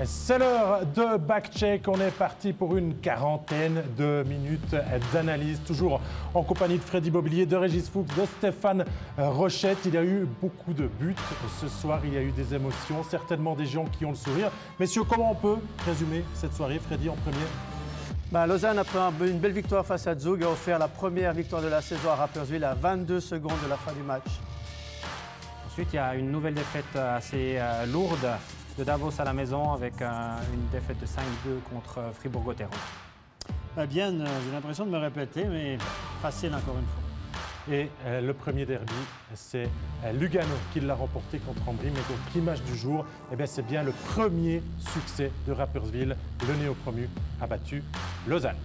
C'est l'heure de back-check. On est parti pour une quarantaine de minutes d'analyse, toujours en compagnie de Freddy Bobilier, de Régis Fuchs, de Stéphane Rochette. Il y a eu beaucoup de buts ce soir, il y a eu des émotions, certainement des gens qui ont le sourire. Messieurs, comment on peut résumer cette soirée? Freddy en premier. Lausanne, après une belle victoire face à Zug, a offert la première victoire de la saison à Rapperswil à 22 secondes de la fin du match. Ensuite, il y a une nouvelle défaite assez lourde de Davos à la maison avec une défaite de 5-2 contre Fribourg-Gotteron. Bien, j'ai l'impression de me répéter, mais facile encore une fois. Et le premier derby, c'est Lugano qui l'a remporté contre Ambry. Mais donc l'image du jour, c'est bien le premier succès de Rapperswil. Le néo-promu a battu Lausanne.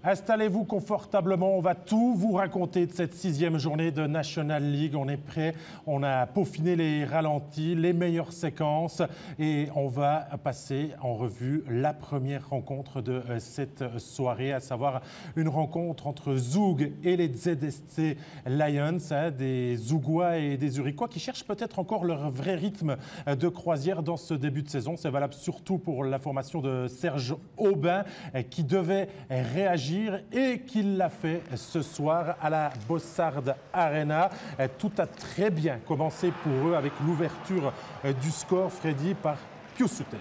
Installez-vous confortablement, on va tout vous raconter de cette 6e journée de National League. On est prêt, on a peaufiné les ralentis, les meilleures séquences et on va passer en revue la première rencontre de cette soirée, à savoir une rencontre entre Zug et les ZSC Lions, des Zougois et des Zurichois qui cherchent peut-être encore leur vrai rythme de croisière dans ce début de saison. C'est valable surtout pour la formation de Serge Aubin qui devait réagir et qu'il l'a fait ce soir à la Bossard Arena. Tout a très bien commencé pour eux avec l'ouverture du score, Freddy, par Pius Suter.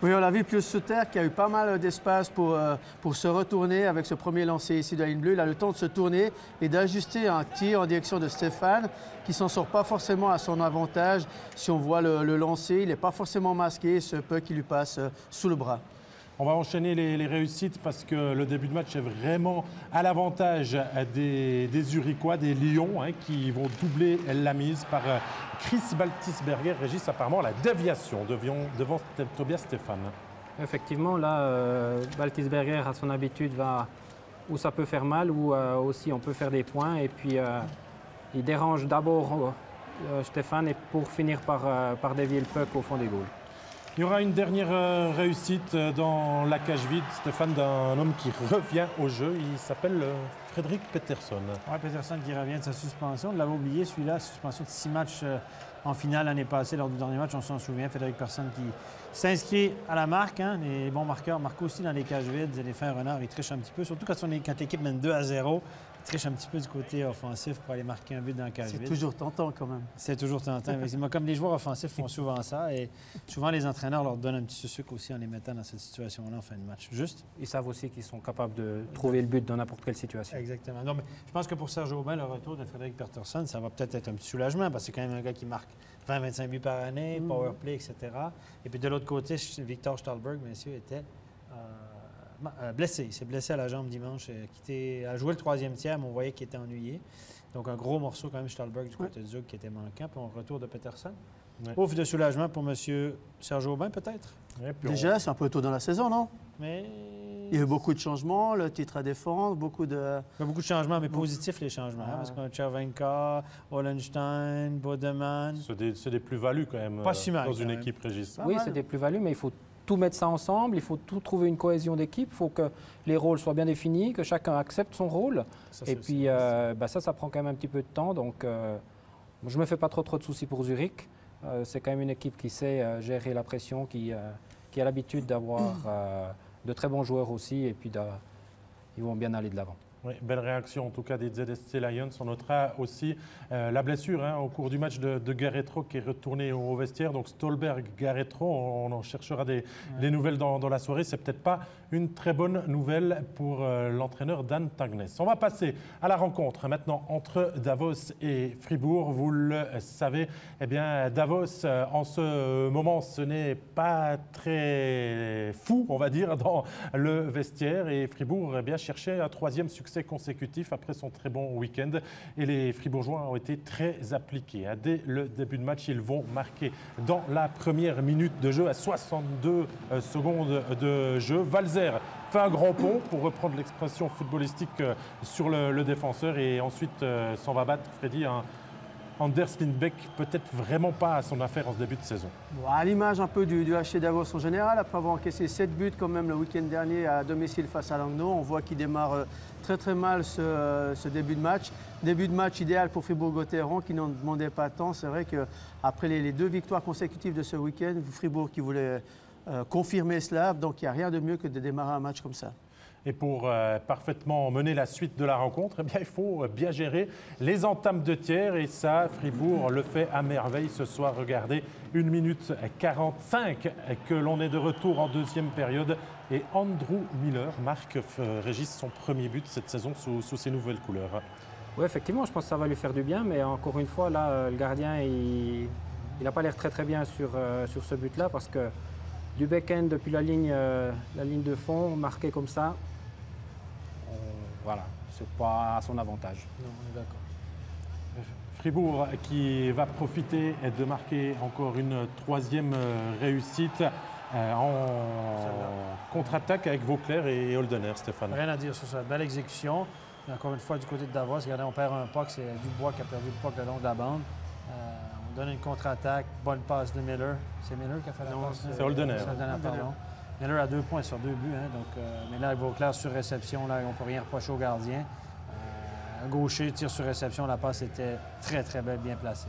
Oui, on l'a vu, Pius Suter qui a eu pas mal d'espace pour se retourner avec ce premier lancer ici de la ligne bleue. Il a le temps de se tourner et d'ajuster un tir en direction de Stéphane qui ne s'en sort pas forcément à son avantage. Si on voit le lancer, il n'est pas forcément masqué, ce peu qui lui passe sous le bras. On va enchaîner les réussites parce que le début de match est vraiment à l'avantage des Zurichois, des Lions, qui vont doubler la mise par Chris Baltisberger. Régis, apparemment, la déviation devant Tobias Stéphane. Effectivement, là, Baltisberger, à son habitude, va où ça peut faire mal, ou aussi on peut faire des points. Et puis, il dérange d'abord Stéphane et pour finir par dévier le puck au fond des goals. Il y aura une dernière réussite dans la cage vide, Stéphane, d'un homme qui revient au jeu. Il s'appelle Frédéric Peterson. Oui, Peterson qui revient de sa suspension. On l'avait oublié, celui-là, suspension de 6 matchs en finale l'année passée. Lors du dernier match, on s'en souvient, Frédéric Peterson qui s'inscrit à la marque. Les bons marqueurs marquent aussi dans les cages vides. Les fins renards, ils trichent un petit peu, surtout quand l'équipe mène 2-0. Ils trichent un petit peu du côté offensif pour aller marquer un but dans la cage vide. C'est toujours tentant quand même. C'est toujours tentant. Comme les joueurs offensifs font souvent ça. Et souvent, les entraîneurs leur donnent un petit sucre aussi en les mettant dans cette situation-là en fin de match. Juste. Ils savent aussi qu'ils sont capables de trouver le but dans n'importe quelle situation. Exactement. Non, mais je pense que pour Serge Aubin, le retour de Frédéric Peterson, ça va peut-être être un petit soulagement parce que c'est quand même un gars qui marque 20-25 buts par année, power play, etc. Et puis de l'autre côté, Victor Stahlberg, messieurs, était blessé. Il s'est blessé à la jambe dimanche. Il a joué le 3e tiers, mais on voyait qu'il était ennuyé. Donc un gros morceau quand même, Stahlberg du côté de Zug qui était manquant. Puis on retour de Peterson. Ouais. Ouf de soulagement pour M. Serge Aubin, peut-être? Déjà, c'est un peu tôt dans la saison, non? Mais... Il y a eu beaucoup de changements, le titre à défendre, beaucoup de changements, mais positifs les changements. Parce qu'on a Chervenka, Wallenstein, Bodeman. C'est des plus-values quand même pas si mal, dans une équipe, Régis. Oui, c'est des plus-values, mais il faut tout mettre ça ensemble, il faut tout trouver une cohésion d'équipe, il faut que les rôles soient bien définis, que chacun accepte son rôle. Et puis ça prend quand même un petit peu de temps. Donc je ne me fais pas trop de soucis pour Zurich. C'est quand même une équipe qui sait gérer la pression, qui a l'habitude d'avoir de très bons joueurs aussi, et puis ils vont bien aller de l'avant. Oui, belle réaction en tout cas des ZSC Lions. On notera aussi la blessure au cours du match de Garetro qui est retourné au vestiaire. Donc Stolberg, Garetro, on en cherchera des nouvelles dans la soirée. C'est peut-être pas une très bonne nouvelle pour l'entraîneur Dan Tangnes. On va passer à la rencontre maintenant entre Davos et Fribourg. Vous le savez, Davos en ce moment ce n'est pas très fou, on va dire, dans le vestiaire, et Fribourg cherchait un 3e succès succès consécutif après son très bon week-end. Et les Fribourgeois ont été très appliqués. Dès le début de match, ils vont marquer dans la première minute de jeu à 62 secondes de jeu. Walser fait un grand pont, pour reprendre l'expression footballistique, sur le défenseur et ensuite s'en va battre, Freddy, Anders Lindbeck, peut-être vraiment pas à son affaire en ce début de saison. Bon, à l'image un peu du HC Davos en général, après avoir encaissé 7 buts quand même le week-end dernier à domicile face à Langnau, on voit qu'il démarre très mal ce début de match. Début de match idéal pour Fribourg-Gotteron qui n'en demandait pas tant. C'est vrai qu'après les 2 victoires consécutives de ce week-end, Fribourg qui voulait confirmer cela, donc il n'y a rien de mieux que de démarrer un match comme ça. Et pour parfaitement mener la suite de la rencontre, eh bien, il faut bien gérer les entames de tiers. Et ça, Fribourg le fait à merveille ce soir. Regardez, 1 minute 45 que l'on est de retour en deuxième période. Et Andrew Miller marque, Régis, son premier but cette saison sous ses nouvelles couleurs. Oui, effectivement, je pense que ça va lui faire du bien. Mais encore une fois, là, le gardien, il n'a pas l'air très bien sur ce but-là. Parce que du back-end depuis la ligne de fond, marqué comme ça, voilà, c'est pas à son avantage. Non, on est d'accord. Fribourg qui va profiter de marquer encore une troisième réussite en contre-attaque avec Vauclair et Holdener, Stéphane. Rien à dire sur ça. Belle exécution. Mais encore une fois, du côté de Davos, regardez, on perd un puck. C'est Dubois qui a perdu le puck le long de la bande. On donne une contre-attaque. Bonne passe de Miller. C'est Miller qui a fait la passe? C'est Holdener. Pardon. Miller a 2 points sur 2 buts. Mais là, Vauclair sur réception, là, on ne peut rien reprocher au gardien. Gaucher, tir sur réception, la passe était très belle, bien placée.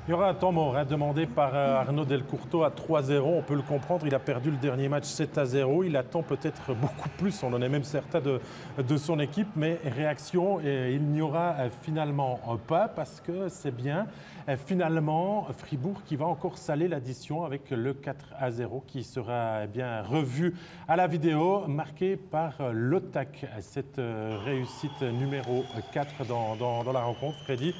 Il y aura un temps mort demandé par Arnaud Delcourteau à 3-0. On peut le comprendre, il a perdu le dernier match 7-0. Il attend peut-être beaucoup plus, on en est même certain de son équipe. Mais réaction, il n'y aura finalement pas parce que c'est bien finalement Fribourg qui va encore saler l'addition avec le 4-0 qui sera bien revu à la vidéo, marqué par Lotak. Cette réussite numéro 4 dans la rencontre, Freddy.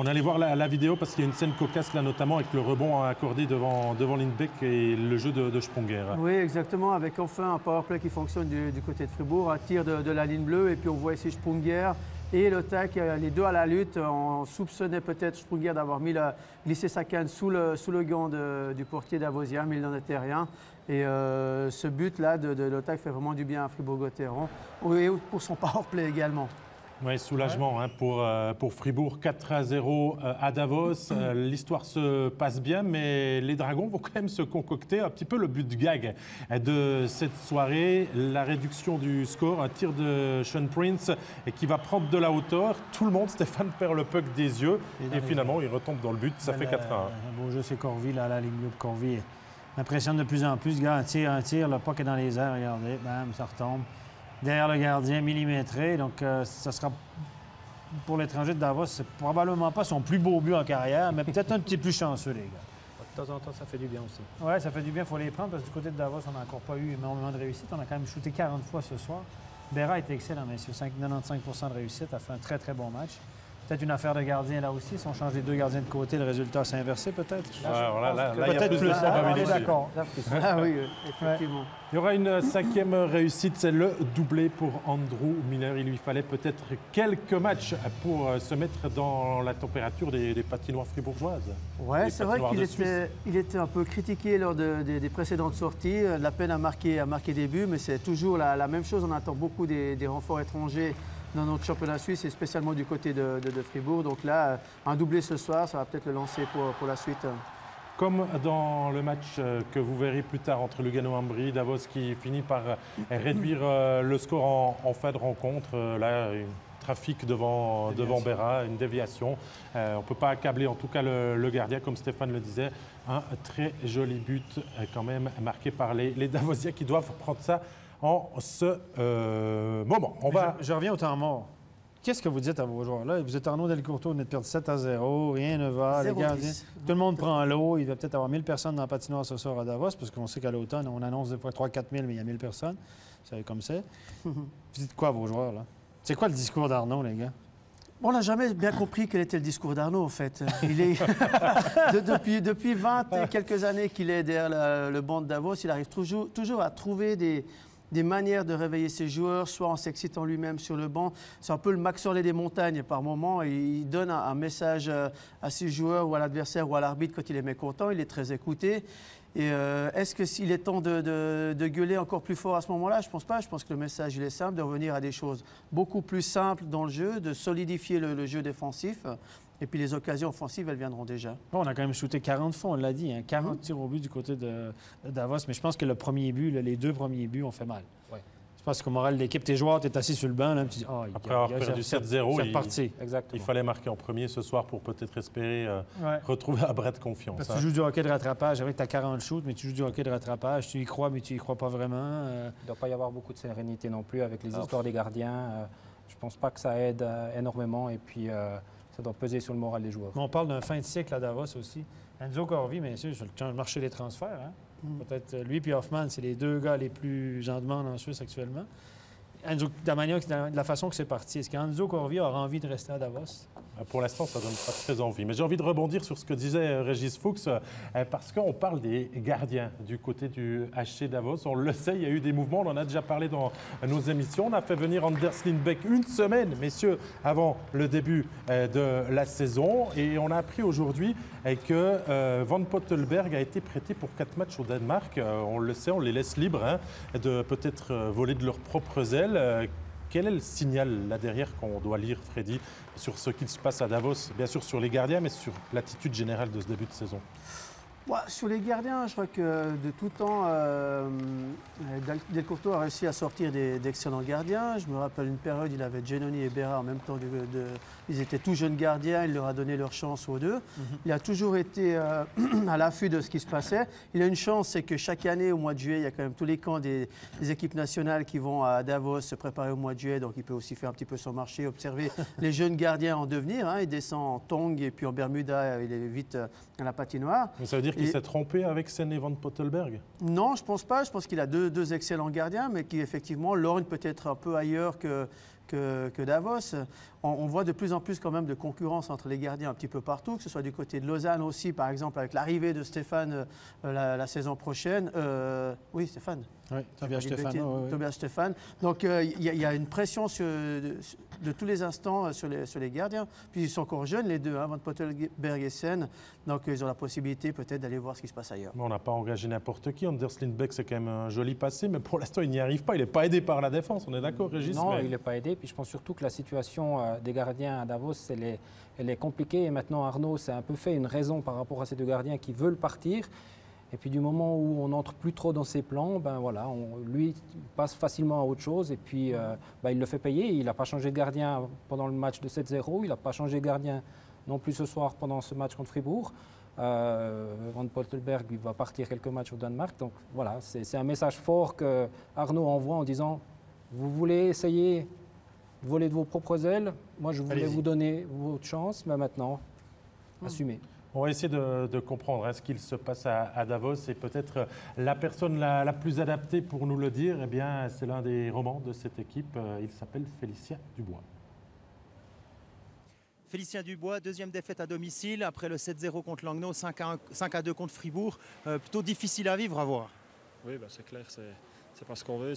On allait voir la vidéo parce qu'il y a une scène cocasse là, notamment avec le rebond accordé devant Lindbeck et le jeu de Sprunger. Oui, exactement, avec enfin un powerplay qui fonctionne du côté de Fribourg, un tir de la ligne bleue et puis on voit ici Sprunger et Lotak, les deux à la lutte. On soupçonnait peut-être Sprunger d'avoir glissé sa canne sous le gant du portier d'Avosien, mais il n'en était rien. Et ce but-là de Lotak fait vraiment du bien à Fribourg-Gotteron et pour son powerplay également. Oui, soulagement pour Fribourg, 4-0 à Davos. L'histoire se passe bien, mais les Dragons vont quand même se concocter un petit peu le but de gag de cette soirée. La réduction du score, un tir de Sean Prince qui va prendre de la hauteur. Tout le monde, Stéphane, perd le puck des yeux et finalement il retombe dans le but. Ça fait 4-1. Un beau jeu, c'est Corvi, là, la ligne bleue de Corvi. M'impressionne de plus en plus. Gars, un tir, le puck est dans les airs, regardez, bam, ça retombe. Derrière le gardien, millimétré. Donc, ça sera pour l'étranger de Davos, c'est probablement pas son plus beau but en carrière, mais peut-être un petit plus chanceux, les gars. De temps en temps, ça fait du bien aussi. Oui, ça fait du bien, il faut les prendre parce que du côté de Davos, on n'a encore pas eu énormément de réussite. On a quand même shooté 40 fois ce soir. Berra était excellent, messieurs. 95% de réussite, a fait un très bon match. Peut-être une affaire de gardien là aussi. Si on change les 2 gardiens de côté, le résultat s'est inversé peut-être. Là, il y a peut-être plus de probabilité. D'accord. Ah oui, effectivement. Il y aura une 5e réussite, c'est le doublé pour Andrew Miller. Il lui fallait peut-être quelques matchs pour se mettre dans la température des patinoires fribourgeoises. Oui, c'est vrai qu'il était un peu critiqué lors des précédentes sorties. La peine à marquer des buts, mais c'est toujours la même chose. On attend beaucoup des renforts étrangers dans notre championnat suisse et spécialement du côté de Fribourg. Donc là, un doublé ce soir, ça va peut-être le lancer pour la suite. Comme dans le match que vous verrez plus tard entre Lugano-Ambri, Davos qui finit par réduire le score en fin de rencontre. Là, un trafic devant Berra, une déviation. On ne peut pas accabler en tout cas le gardien, comme Stéphane le disait. Un très joli but quand même marqué par les Davosiens qui doivent prendre ça en ce moment. Je reviens au temps mort. Qu'est-ce que vous dites à vos joueurs? Là, vous êtes Arnaud Delcourteau, vous êtes perdu 7-0, rien ne va, les gardiens. Tout le monde prend l'eau. Il va peut-être avoir 1000 personnes dans la patinoire ce soir à Davos, parce qu'on sait qu'à l'automne, on annonce des fois 3-4 000, mais il y a 1000 personnes. Vous savez comme c'est. Vous dites quoi à vos joueurs, là? C'est quoi le discours d'Arnaud, les gars? On n'a jamais bien compris quel était le discours d'Arnaud, en fait. Il est depuis 20 et quelques années qu'il est derrière le banc de Davos. Il arrive toujours à trouver des des manières de réveiller ses joueurs, soit en s'excitant lui-même sur le banc. C'est un peu le Max Orlé des montagnes par moment. Et il donne un message à ses joueurs ou à l'adversaire ou à l'arbitre quand il est mécontent. Il est très écouté. Et est-ce qu'il est temps de gueuler encore plus fort à ce moment-là? Je ne pense pas. Je pense que le message il est simple, de revenir à des choses beaucoup plus simples dans le jeu, de solidifier le jeu défensif. Et puis les occasions offensives, elles viendront déjà. Bon, on a quand même shooté 40 fois, on l'a dit, hein, 40 tirs au but du côté de Davos. Mais je pense que le premier but, les 2 premiers buts ont fait mal. Ouais. Je pense qu'au moral de l'équipe, tes joueurs, tu es assis sur le banc, là, tu dis, oh, après avoir perdu 7-0, il fallait marquer en premier ce soir pour peut-être espérer retrouver un bras de confiance. Parce que tu joues du hockey de rattrapage, avec tu as 40 shoots, mais tu joues du hockey de rattrapage, tu y crois, mais tu y crois pas vraiment. Il ne doit pas y avoir beaucoup de sérénité non plus avec les histoires des gardiens. Je ne pense pas que ça aide énormément et puis ça doit peser sur le moral des joueurs. Mais on parle d'un fin de cycle à Davos aussi. Enzo Corvi, bien sûr, sur le marché des transferts. Hein? Peut-être lui et Hoffman, c'est les 2 gars les plus en demande en Suisse actuellement. Enzo, de la façon que c'est parti, est-ce qu'Enzo Corvi aura envie de rester à Davos? Pour l'instant, ça ne donne pas très envie. Mais j'ai envie de rebondir sur ce que disait Régis Fuchs, parce qu'on parle des gardiens du côté du HC Davos. On le sait, il y a eu des mouvements, on en a déjà parlé dans nos émissions. On a fait venir Anders Lindbeck une semaine, messieurs, avant le début de la saison. Et on a appris aujourd'hui que Van Pottelberg a été prêté pour 4 matchs au Danemark. On le sait, on les laisse libres de peut-être voler de leurs propres ailes. Quel est le signal là derrière qu'on doit lire, Freddy, sur ce qui se passe à Davos? Bien sûr sur les gardiens, mais sur l'attitude générale de ce début de saison. Sur les gardiens, je crois que de tout temps, Del Curto a réussi à sortir d'excellents gardiens. Je me rappelle une période, il avait Giannoni et Berra en même temps. Ils étaient tout jeunes gardiens, il leur a donné leur chance aux 2. Il a toujours été à l'affût de ce qui se passait. Il a une chance, c'est que chaque année, au mois de juillet, il y a quand même tous les camps des équipes nationales qui vont à Davos se préparer au mois de juillet. Donc il peut aussi faire un petit peu son marché, observer les jeunes gardiens en devenir. Il descend en Tongue et puis en Bermuda, il est vite à la patinoire. Mais ça veut dire qu'il s'est trompé avec Senne et Van Pottelberg? Non, je ne pense pas. Je pense qu'il a deux excellents gardiens, mais qui effectivement lorgnent peut-être un peu ailleurs que Davos. On voit de plus en plus quand même de concurrence entre les gardiens un petit peu partout, que ce soit du côté de Lausanne aussi, par exemple, avec l'arrivée de Stéphane la saison prochaine. Oui, Stéphane. Oui, Tobias Stéphane. Tobias Stéphane. Donc, il y a une pression de tous les instants sur les gardiens. Puis, ils sont encore jeunes, les 2, Van Pottelberg et Senne. Donc, ils ont la possibilité peut-être d'aller voir ce qui se passe ailleurs. On n'a pas engagé n'importe qui. Anders Lindbeck, c'est quand même un joli passé, mais pour l'instant, il n'y arrive pas. Il n'est pas aidé par la défense. On est d'accord, Régis? Non, il n'est pas aidé. Puis, je pense surtout que la situation des gardiens à Davos, elle est compliquée. Et maintenant, Arnaud s'est un peu fait une raison par rapport à ces 2 gardiens qui veulent partir. Et puis du moment où on n'entre plus trop dans ses plans, lui passe facilement à autre chose et puis il le fait payer. Il n'a pas changé de gardien pendant le match de 7-0, il n'a pas changé de gardien non plus ce soir pendant ce match contre Fribourg. Van Pottelberg va partir quelques matchs au Danemark. Donc voilà, c'est un message fort que Arnaud envoie en disant « Vous voulez essayer de voler de vos propres ailes? Moi, je voulais vous donner votre chance, mais maintenant, assumez. » On va essayer de comprendre ce qu'il se passe à Davos et peut-être la personne la plus adaptée pour nous le dire, c'est l'un des romans de cette équipe. Il s'appelle Félicien Dubois. Félicien Dubois, 2e défaite à domicile après le 7-0 contre Langnau, 5-2 contre Fribourg. Plutôt difficile à vivre, à voir. Oui, c'est clair, c'est pas ce qu'on veut.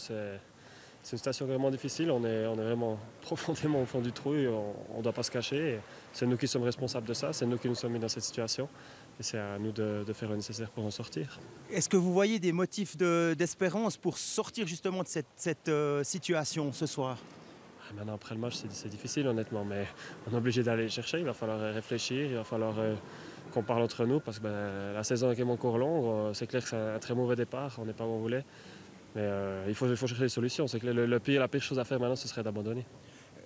C'est une situation vraiment difficile, on est vraiment profondément au fond du trou et on ne doit pas se cacher. C'est nous qui sommes responsables de ça, c'est nous qui nous sommes mis dans cette situation et c'est à nous de faire le nécessaire pour en sortir. Est-ce que vous voyez des motifs d'espérance pour sortir justement de cette situation ce soir? Maintenant, après le match, c'est difficile honnêtement, mais on est obligé d'aller chercher, il va falloir réfléchir, il va falloir qu'on parle entre nous parce que la saison est quand même encore longue, c'est clair que c'est un très mauvais départ, on n'est pas où on voulait. Mais il faut chercher des solutions. C'est que la pire chose à faire maintenant, ce serait d'abandonner.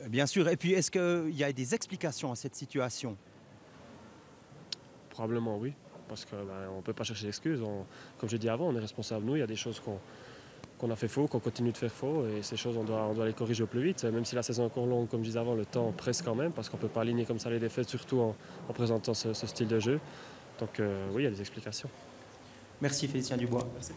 Bien sûr. Et puis, est-ce qu'il y a des explications à cette situation? Probablement oui. Parce qu'on ne peut pas chercher d'excuses. Comme j'ai dit avant, on est responsable. Nous, il y a des choses qu'on a fait faux, qu'on continue de faire faux. Et ces choses, on doit les corriger au plus vite. Même si la saison est encore longue, comme je disais avant, le temps presse quand même. Parce qu'on ne peut pas aligner comme ça les défaites, surtout en présentant ce style de jeu. Donc oui, il y a des explications. Merci Félicien Dubois. Merci.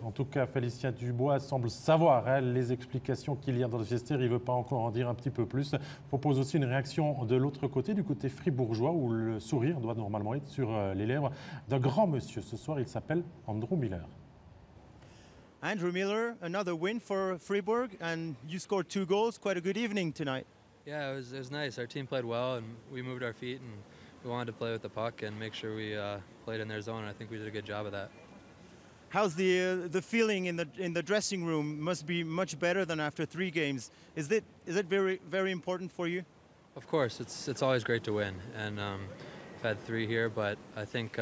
En tout cas, Félicien Dubois semble savoir les explications qu'il y a dans le vestiaire. Il ne veut pas encore en dire un petit peu plus. Il propose aussi une réaction de l'autre côté, du côté fribourgeois, où le sourire doit normalement être sur les lèvres d'un grand monsieur. Ce soir, il s'appelle Andrew Miller. Andrew Miller, another win for Fribourg, and you scored 2 goals. Quite a good evening tonight. Yeah, it was nice. Our team played well, and we moved our feet, and we wanted to play with the puck and make sure we played in their zone. And I think we did a good job of that. How's the feeling in the dressing room? Must be much better than after 3 games. Is it very important for you? Of course, it's always great to win, and I've had 3 here, but I think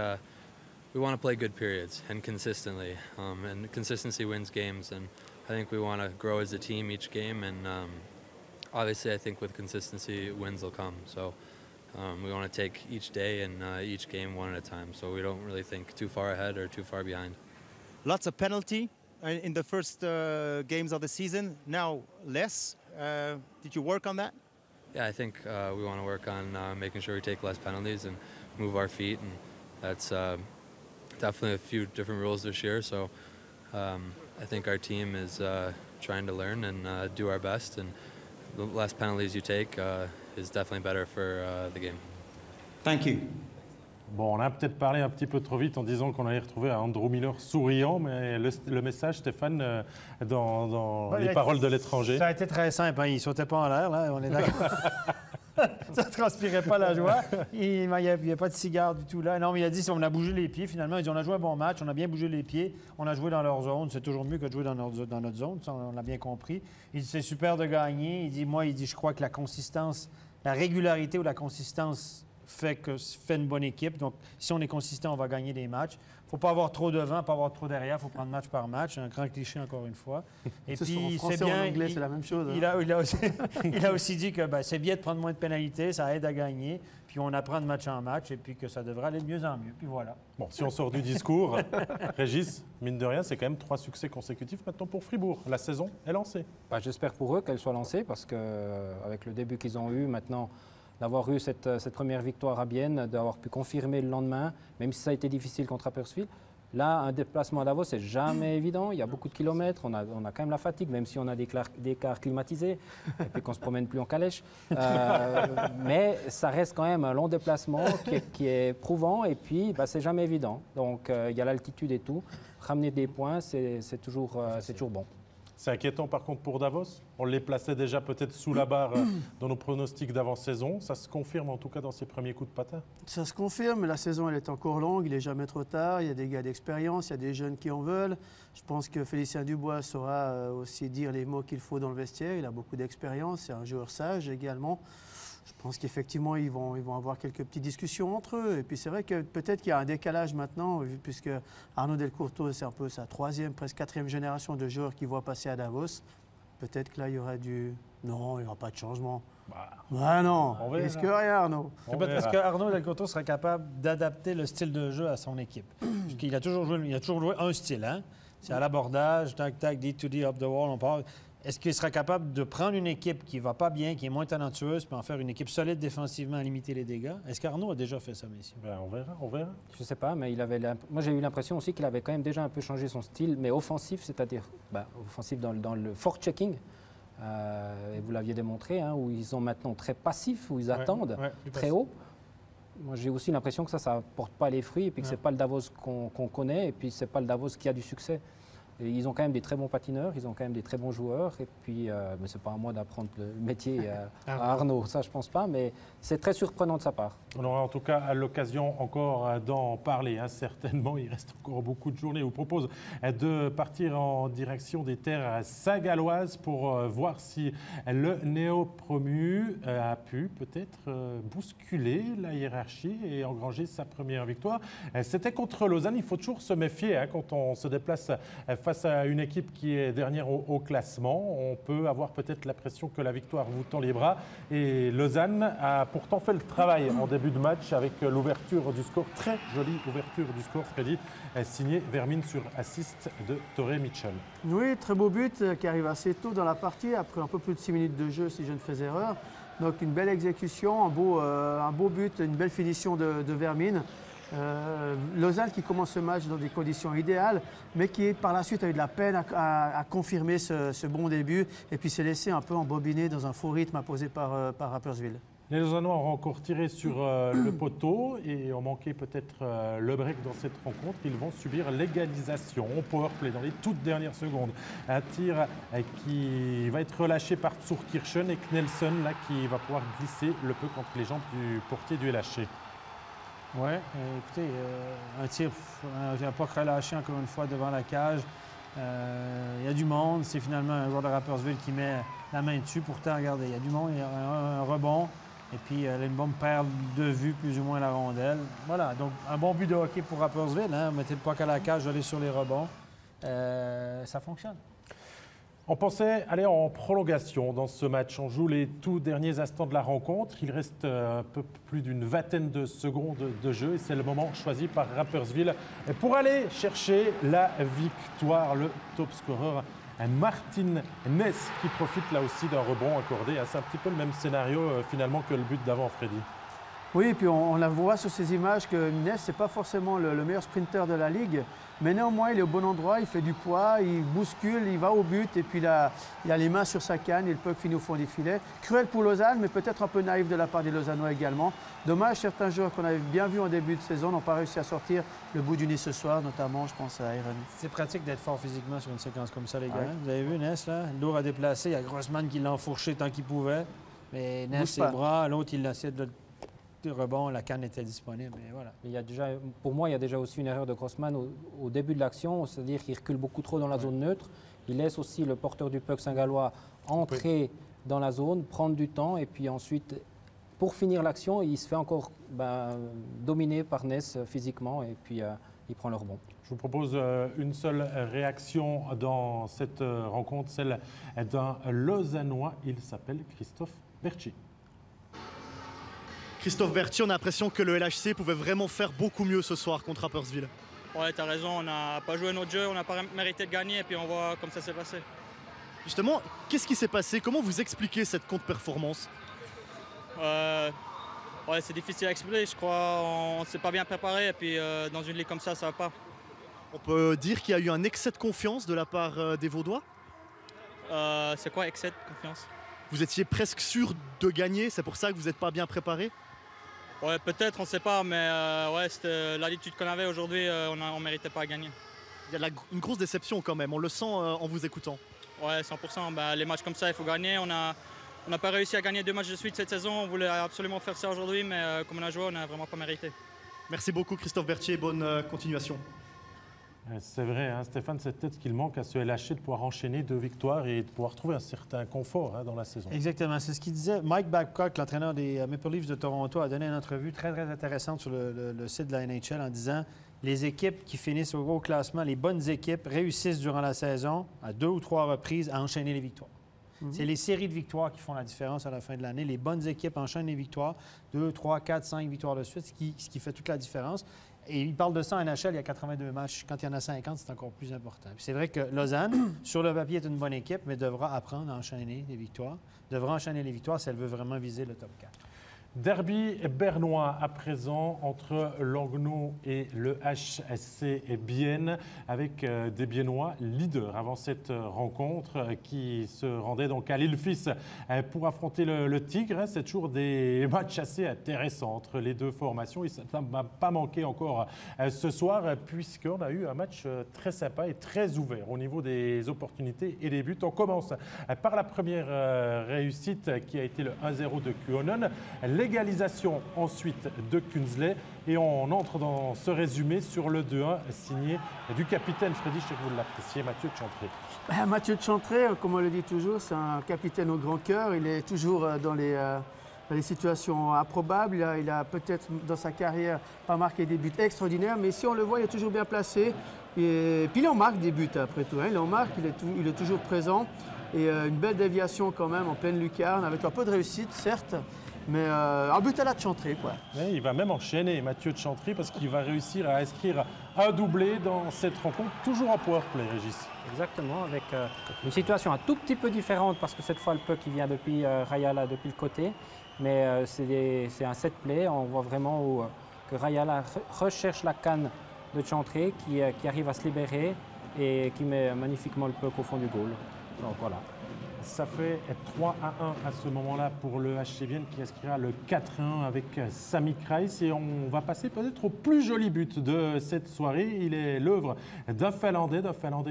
we want to play good periods and consistently, and consistency wins games, and I think we want to grow as a team each game, and obviously I think with consistency wins will come. So we want to take each day and each game one at a time, so we don't really think too far ahead or too far behind. Lots of penalty in the first games of the season. Now less. Did you work on that? Yeah, I think we want to work on making sure we take less penalties and move our feet, and that's definitely a few different rules this year. So I think our team is trying to learn and do our best, and the less penalties you take is definitely better for the game. Thank you. Bon, on a peut-être parlé un petit peu trop vite en disant qu'on allait retrouver Andrew Miller souriant, mais le message, Stéphane, dans les paroles de l'étranger. Ça a été très simple, hein? Il ne sautait pas en l'air, là, on est d'accord. Ça ne transpirait pas la joie. Il n'y avait pas de cigare du tout là. Non, mais il a dit on a bougé les pieds finalement. Il dit on a joué un bon match, on a bien bougé les pieds, on a joué dans leur zone. C'est toujours mieux que de jouer dans notre zone, ça, on l'a bien compris. Il dit c'est super de gagner. Il dit je crois que la consistance, la régularité ou la consistance fait une bonne équipe. Donc, si on est consistant, on va gagner des matchs. Il ne faut pas avoir trop devant, pas avoir trop derrière. Il faut prendre match par match. Un grand cliché, encore une fois. Et puis, c'est bien. En anglais, c'est la même chose. Il a aussi dit que c'est bien de prendre moins de pénalités, ça aide à gagner. Puis, on apprend de match en match et puis que ça devrait aller de mieux en mieux. Puis voilà. Bon, si on sort du discours, Régis, mine de rien, c'est quand même 3 succès consécutifs maintenant pour Fribourg. La saison est lancée. J'espère pour eux qu'elle soit lancée parce qu'avec le début qu'ils ont eu maintenant, d'avoir eu cette première victoire à Bienne, d'avoir pu confirmer le lendemain, même si ça a été difficile contre Apperswil. Là, un déplacement à Davos, c'est jamais évident. Il y a beaucoup de kilomètres, on a quand même la fatigue, même si on a des cars climatisés et puis qu'on ne se promène plus en calèche. Mais ça reste quand même un long déplacement qui est prouvant et puis c'est jamais évident. Donc il y a l'altitude et tout. Ramener des points, c'est toujours bon. C'est inquiétant par contre pour Davos. On les plaçait déjà peut-être sous la barre dans nos pronostics d'avant-saison. Ça se confirme en tout cas dans ses premiers coups de patin. Ça se confirme, la saison elle est encore longue, il n'est jamais trop tard. Il y a des gars d'expérience, il y a des jeunes qui en veulent. Je pense que Félicien Dubois saura aussi dire les mots qu'il faut dans le vestiaire. Il a beaucoup d'expérience, c'est un joueur sage également. Je pense qu'effectivement, ils vont avoir quelques petites discussions entre eux. Et puis c'est vrai que peut-être qu'il y a un décalage maintenant, puisque Arnaud Delcourteau, c'est un peu sa 3e, presque 4e génération de joueurs qui voit passer à Davos. Peut-être que là, il y aura Non, il n'y aura pas de changement. Non, on risque rien, Arnaud. Est-ce qu'Arnaud Delcourteau serait capable d'adapter le style de jeu à son équipe? Parce qu'il a toujours joué un style, hein? C'est à l'abordage, tac, D2D, up the wall, on parle. Est-ce qu'il serait capable de prendre une équipe qui ne va pas bien, qui est moins talentueuse, puis en faire une équipe solide défensivement à limiter les dégâts? Est-ce qu'Arnaud a déjà fait ça, messieurs? On verra. Je ne sais pas, mais moi j'ai eu l'impression aussi qu'il avait quand même déjà un peu changé son style, mais offensif, c'est-à-dire offensif dans le forechecking. Et vous l'aviez démontré, hein, où ils sont maintenant très passifs, où ils attendent très haut. Moi j'ai aussi l'impression que ça ne porte pas les fruits, et puis que ce n'est pas le Davos qu'on connaît, et puis ce n'est pas le Davos qui a du succès. Et ils ont quand même des très bons patineurs, ils ont quand même des très bons joueurs. Et puis, mais ce n'est pas à moi d'apprendre le métier à Arnaud, ça je ne pense pas, mais c'est très surprenant de sa part. On aura en tout cas l'occasion encore d'en parler, hein, certainement. Il reste encore beaucoup de journées. Je vous propose de partir en direction des terres saint-galloises pour voir si le néo-promu a pu peut-être bousculer la hiérarchie et engranger sa première victoire. C'était contre Lausanne. Il faut toujours se méfier hein, quand on se déplace face à une équipe qui est dernière au classement. On peut avoir peut-être l'impression que la victoire vous tend les bras. Et Lausanne a pourtant fait le travail en début de match avec l'ouverture du score. Très jolie ouverture du score, Freddy, signé Vermin sur assist de Torrey Mitchell. Oui, très beau but qui arrive assez tôt dans la partie, après un peu plus de 6 minutes de jeu si je ne fais erreur. Donc une belle exécution, un beau but, une belle finition de Vermin. Lausanne qui commence ce match dans des conditions idéales, mais qui par la suite a eu de la peine à confirmer ce bon début et puis s'est laissé un peu embobiner dans un faux rythme imposé par Apperswil. Les Lausannois ont encore tiré sur le poteau et ont manqué peut-être le break dans cette rencontre. Ils vont subir l'égalisation au powerplay dans les toutes dernières secondes. Un tir qui va être relâché par Zurkirchen et Knelson là, qui va pouvoir glisser le peu contre les jambes du portier du LHC. Oui, écoutez, un tir n'a pas relâché encore une fois devant la cage. Il y a du monde. C'est finalement un joueur de Rapperswil qui met la main dessus. Pourtant, regardez, il y a du monde, il y a un rebond. Et puis, elle a une bonne paire de vues, plus ou moins, la rondelle. Voilà, donc un bon but de hockey pour Rapperswil. Hein? Mettez le puck à la cage, aller sur les rebonds. Ça fonctionne. On pensait aller en prolongation dans ce match. On joue les tout derniers instants de la rencontre. Il reste un peu plus d'une vingtaine de secondes de jeu et c'est le moment choisi par Rapperswil pour aller chercher la victoire. Le top scorer, Martin Ness, qui profite là aussi d'un rebond accordé. C'est un petit peu le même scénario finalement que le but d'avant, Freddy. Oui, et puis on la voit sur ces images que Ness, ce n'est pas forcément le meilleur sprinter de la Ligue, mais néanmoins, il est au bon endroit, il fait du poids, il bouscule, il va au but, et puis il a les mains sur sa canne, et le puck finit au fond des filets. Cruel pour Lausanne, mais peut-être un peu naïf de la part des Lausannois également. Dommage, certains joueurs qu'on avait bien vus en début de saison n'ont pas réussi à sortir le bout du nez ce soir, notamment, je pense à Irene. C'est pratique d'être fort physiquement sur une séquence comme ça, les gars. Ouais. Vous avez vu Ness, là? Lourd à déplacer, il y a Grossman qui l'a enfourché tant qu'il pouvait, mais Ness, ses bras, l'autre, il essaie de rebond, la canne était disponible, mais voilà. Il y a déjà, pour moi, il y a déjà aussi une erreur de Grossman au début de l'action, c'est-à-dire qu'il recule beaucoup trop dans la zone neutre. Il laisse aussi le porteur du puck saint-gallois entrer dans la zone, prendre du temps, et puis ensuite, pour finir l'action, il se fait encore dominer par Ness physiquement, et puis il prend le rebond. Je vous propose une seule réaction dans cette rencontre, celle d'un Lausannois. Il s'appelle Christophe Berchi. Christophe Berti, on a l'impression que le LHC pouvait vraiment faire beaucoup mieux ce soir contre Rapperswil. Ouais, t'as raison, on n'a pas joué notre jeu, on n'a pas mérité de gagner et puis on voit comme ça s'est passé. Justement, qu'est-ce qui s'est passé? Comment vous expliquez cette contre-performance? Ouais, c'est difficile à expliquer, je crois on ne s'est pas bien préparé et puis dans une ligue comme ça va pas. On peut dire qu'il y a eu un excès de confiance de la part des Vaudois? C'est quoi excès de confiance? Vous étiez presque sûr de gagner, c'est pour ça que vous n'êtes pas bien préparé? Ouais, peut-être, on ne sait pas, mais ouais, c'était l'attitude qu'on avait aujourd'hui, on ne méritait pas à gagner. Il y a une grosse déception quand même, on le sent en vous écoutant. Ouais, 100%. Les matchs comme ça, il faut gagner. On n'a pas réussi à gagner 2 matchs de suite cette saison. On voulait absolument faire ça aujourd'hui, mais comme on a joué, on n'a vraiment pas mérité. Merci beaucoup Christophe Berthier, bonne continuation. C'est vrai, hein, Stéphane, c'est peut-être ce qu'il manque à ce LHC de pouvoir enchaîner 2 victoires et de pouvoir trouver un certain confort dans la saison. Exactement, c'est ce qu'il disait. Mike Babcock, l'entraîneur des Maple Leafs de Toronto, a donné une entrevue très, très intéressante sur le site de la NHL en disant les équipes qui finissent au gros classement, les bonnes équipes réussissent durant la saison à 2 ou 3 reprises à enchaîner les victoires. C'est les séries de victoires qui font la différence à la fin de l'année. Les bonnes équipes enchaînent les victoires, 2, 3, 4, 5 victoires de suite, ce qui fait toute la différence. Et il parle de ça en NHL, il y a 82 matchs. Quand il y en a 50, c'est encore plus important. C'est vrai que Lausanne, sur le papier, est une bonne équipe, mais devra apprendre à enchaîner les victoires. Devra enchaîner les victoires si elle veut vraiment viser le top 4. Derby bernois à présent entre Langnau et le HSC Bienne avec des Biennois leaders avant cette rencontre qui se rendaient donc à l'Île-Fils pour affronter le Tigre. C'est toujours des matchs assez intéressants entre les deux formations et ça ne va pas manquer encore ce soir puisqu'on a eu un match très sympa et très ouvert au niveau des opportunités et des buts. On commence par la première réussite qui a été le 1-0 de Kuonen. L'égalisation ensuite de Kunzley et on entre dans ce résumé sur le 2-1 signé du capitaine Freddy, je sais que vous l'appréciez, Mathieu Chantré. Mathieu Chantré, comme on le dit toujours, c'est un capitaine au grand cœur. Il est toujours dans les situations improbables. Il a peut-être dans sa carrière pas marqué des buts extraordinaires, mais si on le voit, il est toujours bien placé. Et puis il en marque des buts après tout. Il en marque, il est toujours présent. Et une belle déviation quand même en pleine lucarne, avec un peu de réussite, certes. Mais un but à la Chantré, quoi. Mais il va même enchaîner, Mathieu de Chantry, parce qu'il va réussir à inscrire un doublé dans cette rencontre, toujours en powerplay, Régis. Exactement, avec une situation un tout petit peu différente, parce que cette fois, le puck il vient depuis Rayala, depuis le côté. Mais c'est un set play, on voit vraiment que Rayala recherche la canne de Chantré, qui arrive à se libérer et qui met magnifiquement le puck au fond du goal. Donc voilà. Ça fait 3-1 à ce moment-là pour le HC Vienne qui inscrira le 4-1 avec Sami Kreis. Et on va passer peut-être au plus joli but de cette soirée. Il est l'œuvre d'un Finlandais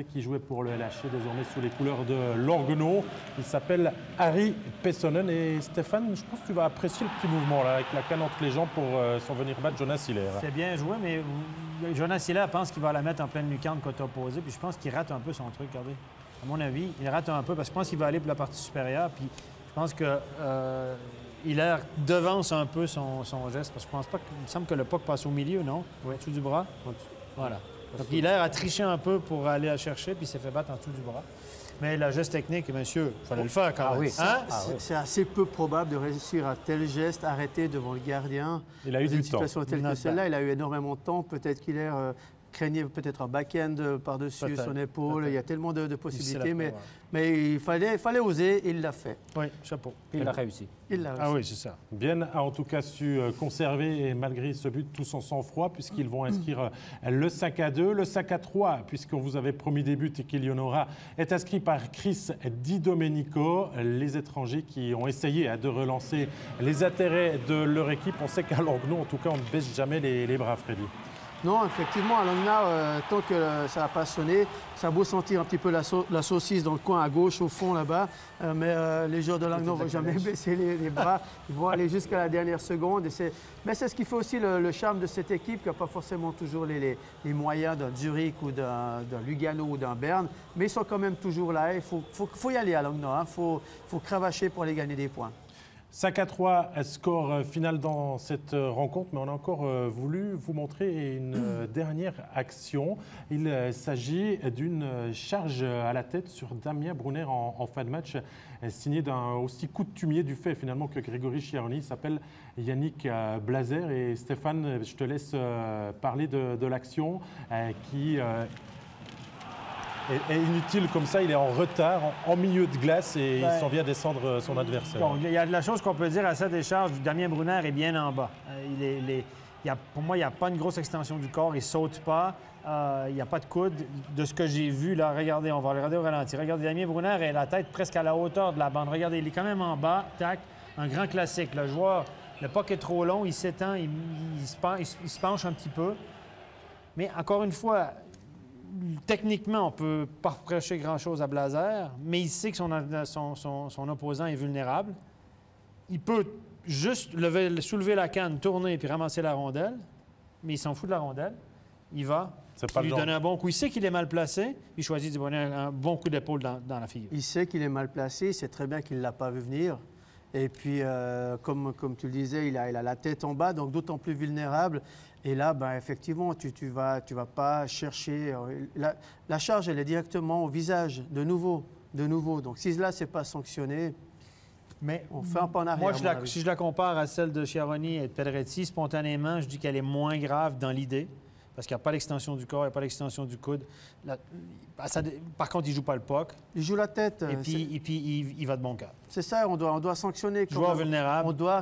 qui jouait pour le LHC, désormais sous les couleurs de Langnau. Il s'appelle Harry Pessonen. Et Stéphane, je pense que tu vas apprécier le petit mouvement là, avec la canne entre les jambes pour s'en venir battre Jonas Hiller. C'est bien joué, mais Jonas Hiller pense qu'il va la mettre en pleine lucarne côté opposé. Puis je pense qu'il rate un peu son truc, regardez. À mon avis, il rate un peu parce que je pense qu'il va aller pour la partie supérieure. Puis je pense que Hiller devance un peu son geste. Parce que je pense pas qu'il me semble que le puck passe au milieu, non? Oui. En dessous du bras. Voilà. Donc Hiller a triché un peu pour aller la chercher, puis il s'est fait battre en dessous du bras. Mais le geste technique, monsieur, il fallait le faire quand même. Oui. C'est assez peu probable de réussir un tel geste arrêté devant le gardien. Il a eu du temps. Une situation telle que celle-là, il a eu énormément de temps. Peut-être qu'Hiller craignait peut-être un back-end par-dessus son épaule. Il y a tellement de possibilités, mais il fallait oser et il l'a fait. Oui, chapeau. Il a réussi. Ah oui, c'est ça. Vienne a en tout cas su conserver, et malgré ce but, tout son sang-froid, puisqu'ils vont inscrire le 5-2, le 5-3, puisqu'on vous avait promis des buts et qu'il y en aura, est inscrit par Chris Di Domenico. Les étrangers qui ont essayé de relancer les intérêts de leur équipe. On sait qu'à Langnau, en tout cas, on ne baisse jamais les bras, Freddy. Non, effectivement, à Langnau, tant que ça n'a pas sonné, ça a beau sentir un petit peu la saucisse dans le coin à gauche, au fond là-bas, mais les joueurs de Langnau ne vont jamais baisser les bras, ils vont aller jusqu'à la dernière seconde. Mais c'est ce qui fait aussi le charme de cette équipe, qui n'a pas forcément toujours les moyens d'un Zurich ou d'un Lugano ou d'un Berne, mais ils sont quand même toujours là. Il faut y aller à Langnau, il faut cravacher pour aller gagner des points. 5-3, score final dans cette rencontre, mais on a encore voulu vous montrer une dernière action. Il s'agit d'une charge à la tête sur Damien Brunner en fin de match, signé d'un aussi coutumier du fait finalement que Grégory Chiaroni. Il s'appelle Yannick Blazer. Et Stéphane, je te laisse parler de l'action qui est inutile comme ça. Il est en retard, en milieu de glace et il s'en vient descendre son adversaire. Bon, il y a de la chose qu'on peut dire à cette décharge. Damien Brunner est bien en bas. Pour moi, il n'y a pas une grosse extension du corps. Il ne saute pas. Il n'y a pas de coude. De ce que j'ai vu, là, regardez, on va regarder au ralenti. Regardez, Damien Brunner a la tête presque à la hauteur de la bande. Regardez, il est quand même en bas. Tac, un grand classique. Le joueur, le puck est trop long, il s'étend, il se penche un petit peu. Mais encore une fois, techniquement, on ne peut pas reprocher grand-chose à Blazer, mais il sait que son opposant est vulnérable. Il peut juste soulever la canne, tourner puis ramasser la rondelle, mais il s'en fout de la rondelle. Il va lui donner un bon coup. Il sait qu'il est mal placé. Il choisit de lui donner un bon coup d'épaule dans la figure. Il sait qu'il est mal placé. Il sait très bien qu'il ne l'a pas vu venir. Et puis, comme tu le disais, il a la tête en bas, donc d'autant plus vulnérable. Et là, ben, effectivement, tu vas pas chercher... La charge, elle est directement au visage, de nouveau. Donc, si là, ce n'est pas sanctionné, mais on fait un pas en arrière. Moi, si je la compare à celle de Chiaroni et de Pedretti, spontanément, je dis qu'elle est moins grave dans l'idée. Parce qu'il n'y a pas l'extension du corps, il n'y a pas l'extension du coude. Par contre, il ne joue pas le puck. Il joue la tête. Et puis il va de bon cœur. C'est ça, on doit sanctionner. Joueur vulnérable. On doit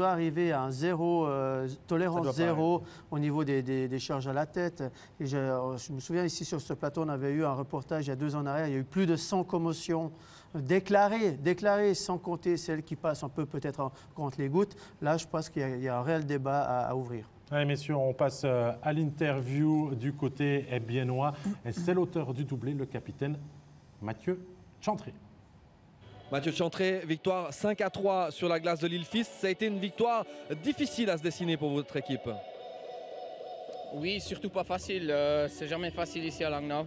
arriver à un tolérance zéro au niveau des charges à la tête. Et je me souviens ici sur ce plateau, on avait eu un reportage il y a 2 ans en arrière. Il y a eu plus de 100 commotions déclarées, sans compter celles qui passent un peu peut-être contre les gouttes. Là, je pense qu'il y a un réel débat à ouvrir. Allez, messieurs, on passe à l'interview du côté biennois. C'est l'auteur du doublé, le capitaine Mathieu Chantré. Mathieu Chantré, victoire 5-3 sur la glace de l'Île-Fils. Ça a été une victoire difficile à se dessiner pour votre équipe. Oui, surtout pas facile. C'est jamais facile ici à Langnau.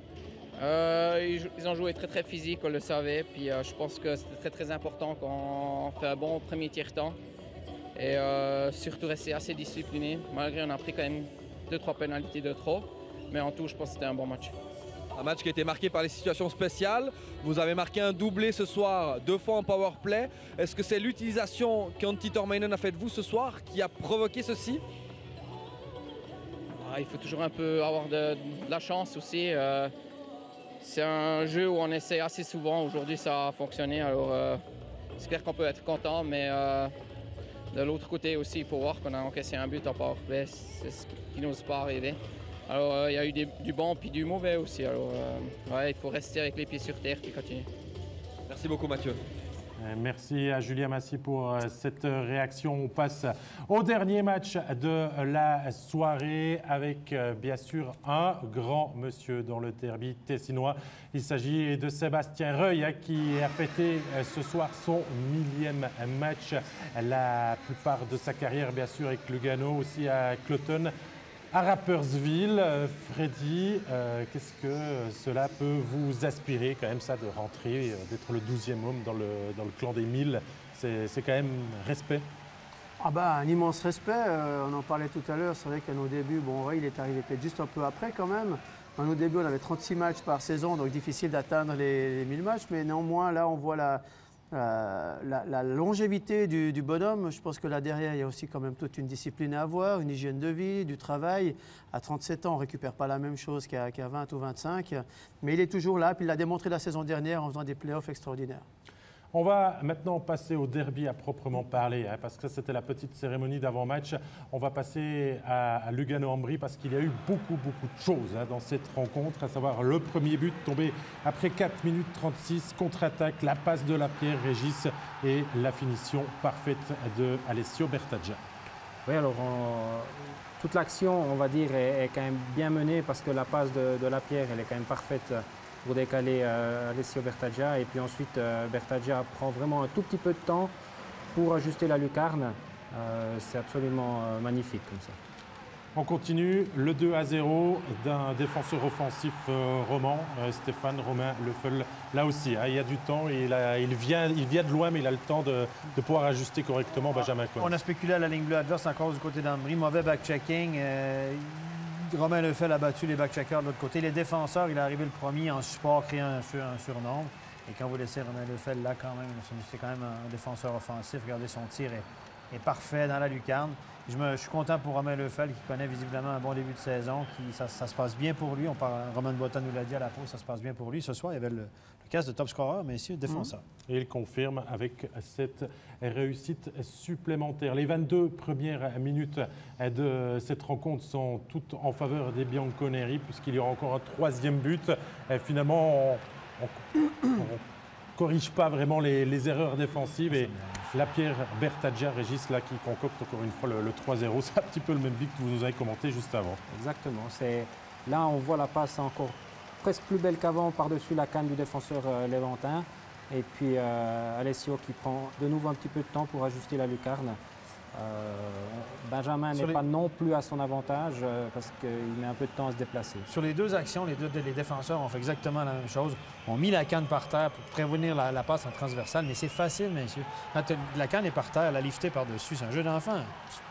Ils ont joué très très physique, on le savait. Puis je pense que c'était très très important qu'on fait un bon premier tiers-temps. Et surtout rester assez discipliné. Malgré on a pris quand même 2-3 pénalités de trop. Mais en tout, je pense que c'était un bon match. Un match qui a été marqué par les situations spéciales. Vous avez marqué un doublé ce soir, 2 fois en power play. Est-ce que c'est l'utilisation qu'Antti Tormeinen a fait de vous ce soir qui a provoqué ceci? Il faut toujours un peu avoir de la chance aussi. C'est un jeu où on essaie assez souvent. Aujourd'hui, ça a fonctionné. Alors, j'espère qu'on peut être content. Mais de l'autre côté aussi, il faut voir qu'on a encaissé un but en power play. C'est ce qui ne nous pas arrivé. Alors, il y a eu du bon puis du mauvais aussi. Alors, il faut rester avec les pieds sur terre et continuer. Merci. Merci beaucoup Mathieu. Merci à Julien Massy pour cette réaction. On passe au dernier match de la soirée avec bien sûr un grand monsieur dans le derby tessinois. Il s'agit de Sébastien Reuil qui a fêté ce soir son 1000e match. La plupart de sa carrière bien sûr avec Lugano, aussi à Cloton, à Rapperswil. Freddy, qu'est-ce que cela peut vous aspirer quand même ça de rentrer, d'être le 12e homme dans le clan des 1000? C'est quand même respect. Ah bah, un immense respect, on en parlait tout à l'heure, c'est vrai qu'à nos débuts, bon ouais, il est arrivé peut-être juste un peu après quand même. À nos débuts, on avait 36 matchs par saison, donc difficile d'atteindre les 1000 matchs, mais néanmoins là on voit la longévité du bonhomme. Je pense que là derrière, il y a aussi quand même toute une discipline à avoir, une hygiène de vie, du travail. À 37 ans, on ne récupère pas la même chose qu'à 20 ou 25, mais il est toujours là, puis il l'a démontré la saison dernière en faisant des playoffs extraordinaires. On va maintenant passer au derby à proprement parler, parce que c'était la petite cérémonie d'avant-match. On va passer à Lugano-Ambri parce qu'il y a eu beaucoup de choses dans cette rencontre, à savoir le premier but tombé après 4 minutes 36, contre-attaque, la passe de Lapierre, Régis et la finition parfaite de Alessio Bertaggia. Oui, alors toute l'action, on va dire, est quand même bien menée parce que la passe de Lapierre, elle est quand même parfaite pour décaler Alessio Bertaggia. Et puis ensuite, Bertaggia prend vraiment un tout petit peu de temps pour ajuster la lucarne. C'est absolument magnifique comme ça. On continue, le 2-0 d'un défenseur offensif roman, Stéphane Romain Leffel. Là aussi, il y a du temps, il vient de loin, mais il a le temps de pouvoir ajuster correctement Benjamin Cohen. On a spéculé à la ligne bleue adverse encore du côté d'Ambry. Mauvais back-checking. Romain Leffel a battu les back-checkers de l'autre côté. Les défenseurs, il est arrivé le premier en support, créant un surnombre. Et quand vous laissez Romain Leffel là, quand même, c'est quand même un défenseur offensif. Regardez, son tir est parfait dans la lucarne. Je suis content pour Romain Leffel qui connaît visiblement un bon début de saison. Ça se passe bien pour lui. Romain Boitan nous l'a dit à la pause, ça se passe bien pour lui. Ce soir, il y avait le casque de top scorer, mais ici, défenseur. Et il confirme avec cette réussite supplémentaire. Les 22 premières minutes de cette rencontre sont toutes en faveur des Bianconeri, puisqu'il y aura encore un troisième but. Et finalement, on corrige pas vraiment les erreurs défensives. Et Lapierre, Bertaggia, Régis, là, qui concocte encore une fois le 3-0. C'est un petit peu le même but que vous nous avez commenté juste avant. Exactement. Là, on voit la passe encore presque plus belle qu'avant par-dessus la canne du défenseur léventin. Et puis Alessio qui prend de nouveau un petit peu de temps pour ajuster la lucarne. Benjamin n'est pas non plus à son avantage parce qu'il met un peu de temps à se déplacer. Sur les deux actions, les défenseurs ont fait exactement la même chose. On mis la canne par terre pour prévenir la passe en transversale, mais c'est facile, messieurs. Quand la canne est par terre, la lifter par-dessus, c'est un jeu d'enfant.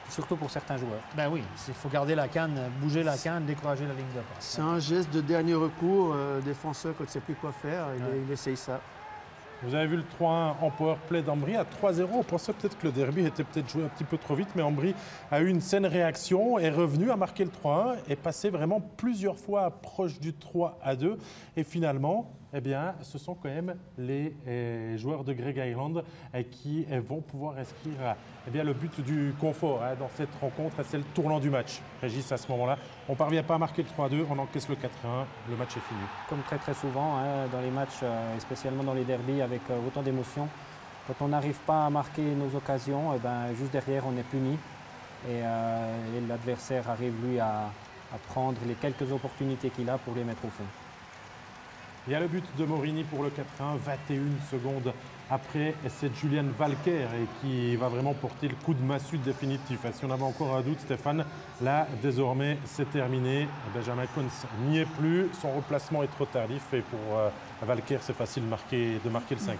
Surtout pour certains joueurs. Ben oui, il faut garder la canne, bouger la canne, décourager la ligne de passe. C'est un geste de dernier recours. Défenseur, quand il ne sait plus quoi faire, il essaye ça. Vous avez vu le 3-1 en powerplay d'Ambry à 3-0. On pensait peut-être que le derby était peut-être joué un petit peu trop vite, mais Ambry a eu une saine réaction, est revenu à marquer le 3-1, est passé vraiment plusieurs fois proche du 3-2. Et finalement, eh bien, ce sont quand même les joueurs de Greg Highland qui vont pouvoir inscrire le but du confort dans cette rencontre. C'est le tournant du match. Régis, à ce moment-là, on ne parvient pas à marquer le 3-2, on encaisse le 4-1, le match est fini. Comme très souvent dans les matchs, et spécialement dans les derbies avec autant d'émotions, quand on n'arrive pas à marquer nos occasions, juste derrière, on est puni. Et l'adversaire arrive, lui, à prendre les quelques opportunités qu'il a pour les mettre au fond. Il y a le but de Morini pour le 4-1, 21 secondes après, c'est Julian Valker qui va vraiment porter le coup de massue définitif. Si on avait encore un doute, Stéphane, là, désormais, c'est terminé. Benjamin Cohen n'y est plus, son replacement est trop tardif et pour Valker, c'est facile de marquer le 5e.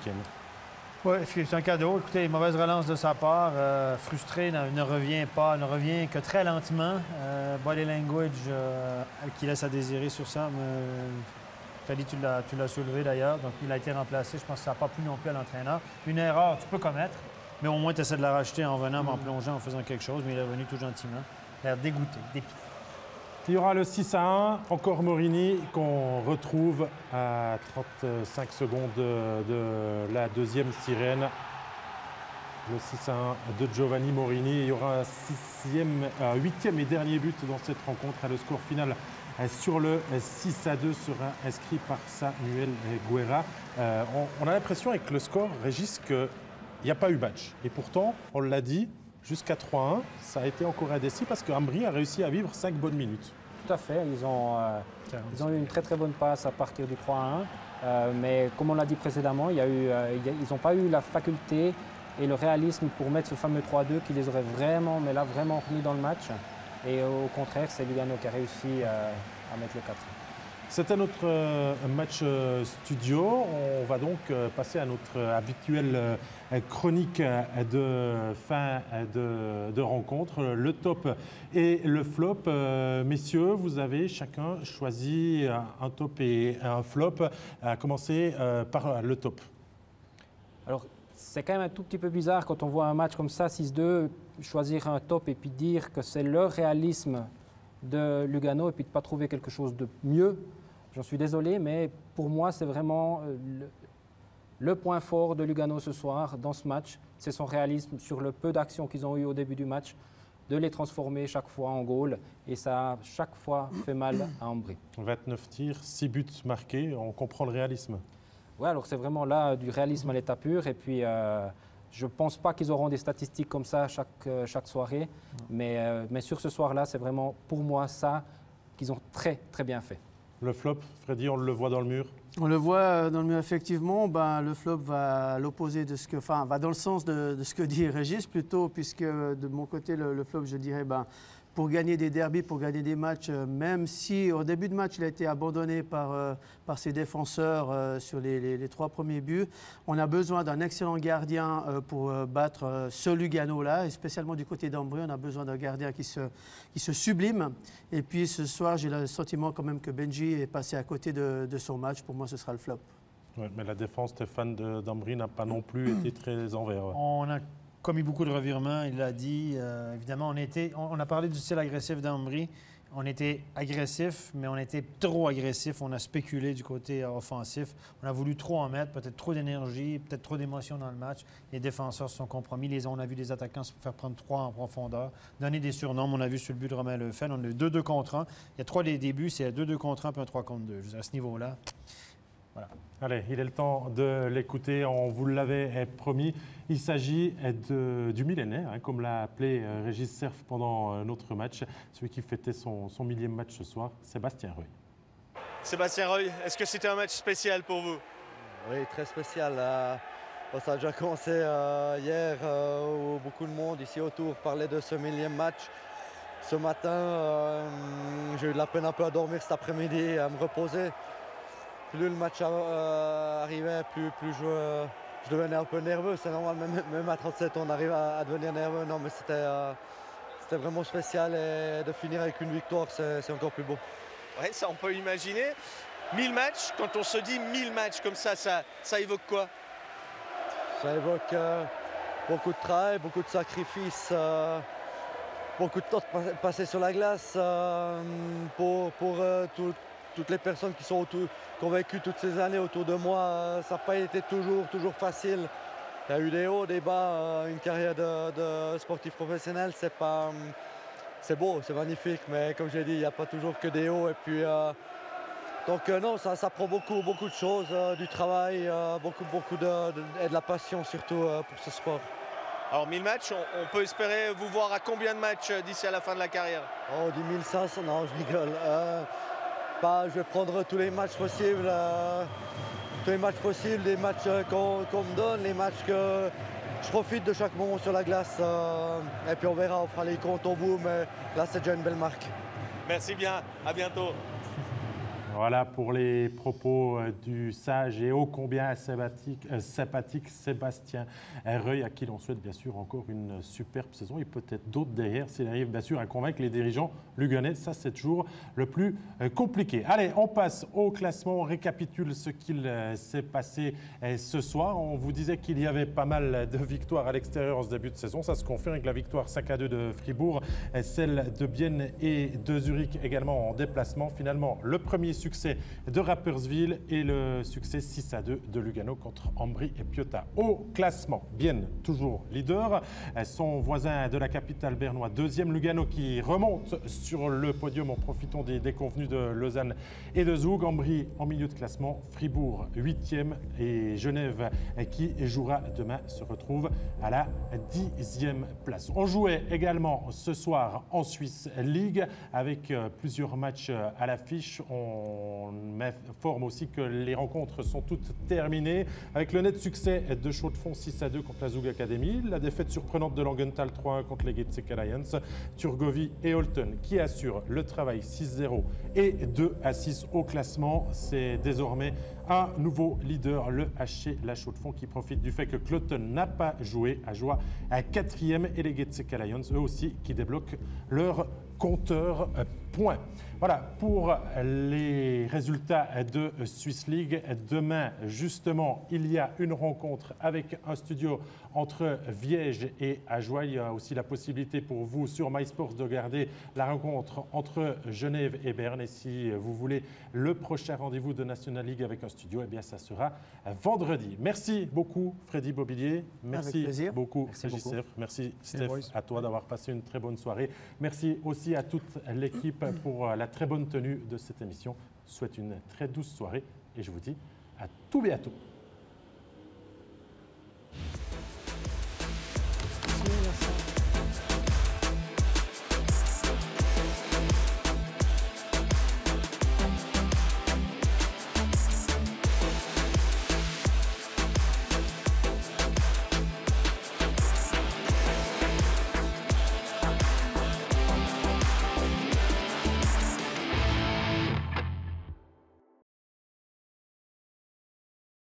Oui, c'est un cadeau. Écoutez, mauvaise relance de sa part, frustré, ne revient que très lentement. Body language qui laisse à désirer sur ça. Freddy, tu l'as soulevé d'ailleurs, donc il a été remplacé. Je pense que ça n'a pas plu non plus à l'entraîneur. Une erreur, tu peux commettre, mais au moins tu essaies de la racheter en venant, en plongeant, en faisant quelque chose, mais il est revenu tout gentiment. Il a l'air dégoûté, dépité. Il y aura le 6-1, encore Morini, qu'on retrouve à 35 secondes de la deuxième sirène. Le 6-1 de Giovanni Morini. Il y aura un 8e et dernier but dans cette rencontre. Le score final sur le 6-2 sera inscrit par Samuel Guerra. On a l'impression avec le score, Régis, qu'il n'y a pas eu match. Et pourtant, on l'a dit, jusqu'à 3-1, ça a été encore indécis parce qu'Ambry a réussi à vivre 5 bonnes minutes. Tout à fait, ils ont eu une très bonne passe à partir du 3-1. Mais comme on l'a dit précédemment, ils n'ont pas eu la faculté et le réalisme pour mettre ce fameux 3-2 qui les aurait vraiment remis dans le match. Et au contraire, c'est Lugano qui a réussi à mettre le 4. C'était notre match studio. On va donc passer à notre habituelle chronique de fin de rencontre, le top et le flop. Messieurs, vous avez chacun choisi un top et un flop. À commencer par le top. Alors, c'est quand même un tout petit peu bizarre quand on voit un match comme ça, 6-2, choisir un top et puis dire que c'est le réalisme de Lugano et puis de ne pas trouver quelque chose de mieux. J'en suis désolé, mais pour moi, c'est vraiment le point fort de Lugano ce soir dans ce match. C'est son réalisme sur le peu d'actions qu'ils ont eu au début du match, de les transformer chaque fois en goal. Et ça a chaque fois fait mal à Ambry. 29 tirs, 6 buts marqués, on comprend le réalisme. Oui, alors c'est vraiment là du réalisme à l'état pur. Et puis, je ne pense pas qu'ils auront des statistiques comme ça chaque soirée. Mais sur ce soir-là, c'est vraiment pour moi ça qu'ils ont très bien fait. Le flop, Freddy, on le voit dans le mur? On le voit dans le mur, effectivement. Le flop va à l'opposé de ce que, va dans le sens de ce que dit Régis plutôt, puisque de mon côté, le flop, je dirais, pour gagner des derbies, pour gagner des matchs, même si au début de match, il a été abandonné par ses défenseurs sur les 3 premiers buts, on a besoin d'un excellent gardien pour battre ce Lugano-là, et spécialement du côté d'Ambry, on a besoin d'un gardien qui se sublime. Et puis ce soir, j'ai le sentiment quand même que Benji est passé à côté de son match. Pour moi, ce sera le flop. Ouais, mais la défense, Stéphane d'Ambry, n'a pas non plus été très en vert. On a commis beaucoup de revirements, il l'a dit. Évidemment, on a parlé du style agressif d'Ambry. On était agressif, mais on était trop agressif. On a spéculé du côté offensif. On a voulu trop en mettre, peut-être trop d'énergie, peut-être trop d'émotion dans le match. Les défenseurs se sont compromis. On a vu des attaquants se faire prendre 3 en profondeur, donner des surnoms. On a vu sur le but de Romain Lefebvre, on a eu 2-2 contre 1. Il y a 3 des débuts, c'est 2-2 contre 1 puis un 3 contre 2. À ce niveau-là, voilà. Allez, il est le temps de l'écouter. On vous l'avait promis. Il s'agit du millénaire, comme l'a appelé Régis Serf pendant notre match. Celui qui fêtait son 1000e match ce soir, Sébastien Reuil. Sébastien Reuil, est-ce que c'était un match spécial pour vous? Oui, très spécial. Ça a déjà commencé hier où beaucoup de monde ici autour parlait de ce 1000e match. Ce matin, j'ai eu de la peine un peu à dormir cet après-midi, à me reposer. Plus le match arrivait, plus je devenais un peu nerveux. C'est normal, même à 37, on arrive à devenir nerveux. Non, mais c'était vraiment spécial et de finir avec une victoire, c'est encore plus beau. Oui, ça on peut imaginer. 1000 matchs, quand on se dit 1000 matchs comme ça évoque quoi? Ça évoque beaucoup de travail, beaucoup de sacrifices, beaucoup de temps passé sur la glace pour toutes les personnes qui ont vécu toutes ces années autour de moi. Ça n'a pas été toujours facile. Il y a eu des hauts, des bas. Une carrière de sportif professionnel, c'est beau, c'est magnifique. Mais comme je l'ai dit, il n'y a pas toujours que des hauts. Et puis, donc non, ça prend beaucoup de choses, du travail, beaucoup et de la passion surtout pour ce sport. Alors 1000 matchs, on peut espérer vous voir à combien de matchs d'ici à la fin de la carrière? Oh, 10 500, non, je rigole. Je vais prendre tous les matchs possibles, les matchs qu'on me donne, les matchs que je profite de chaque moment sur la glace. Et puis on verra, on fera les comptes au bout, mais là c'est déjà une belle marque. Merci bien, à bientôt. Voilà pour les propos du sage et ô combien sympathique Sébastien Reuil, à qui l'on souhaite bien sûr encore une superbe saison et peut-être d'autres derrière s'il arrive bien sûr à convaincre les dirigeants luganais. Ça, c'est toujours le plus compliqué. Allez, on passe au classement, on récapitule ce qu'il s'est passé ce soir. On vous disait qu'il y avait pas mal de victoires à l'extérieur en ce début de saison. Ça se confirme avec la victoire 5-2 de Fribourg, celle de Bienne et de Zurich également en déplacement. Finalement, le premier succès succès de Rapperswil et le succès 6-2 de Lugano contre Ambri et Piotta. Au classement, Bienne toujours leader. Son voisin de la capitale bernois, deuxième Lugano qui remonte sur le podium en profitant des déconvenus de Lausanne et de Zug. Ambri en milieu de classement, Fribourg 8e et Genève qui jouera demain se retrouve à la 10e place. On jouait également ce soir en Swiss League avec plusieurs matchs à l'affiche. On informe aussi que les rencontres sont toutes terminées avec le net succès de Chaux-de-Fonds 6-2 contre la Zug Academy, la défaite surprenante de Langenthal 3-1 contre les Getsek Alliance, Turgovie et Holton qui assurent le travail 6-0 et 2-6 au classement. C'est désormais un nouveau leader, le HC La Chaux-de-Fonds, qui profite du fait que Cloton n'a pas joué, a joué à 4e et les Getsek Alliance, eux aussi, qui débloquent leur compteur points. Voilà pour les résultats de Swiss League. Demain, justement, il y a une rencontre avec un studio entre Viège et Ajoie. Il y a aussi la possibilité pour vous sur MySports de regarder la rencontre entre Genève et Berne. Et si vous voulez le prochain rendez-vous de National League avec un studio, eh bien, ça sera vendredi. Merci beaucoup, Freddy Bobillier. Merci beaucoup, JCF. Merci, Steph, à toi d'avoir passé une très bonne soirée. Merci aussi à toute l'équipe pour la très bonne tenue de cette émission. Je vous souhaite une très douce soirée et je vous dis à tout bientôt.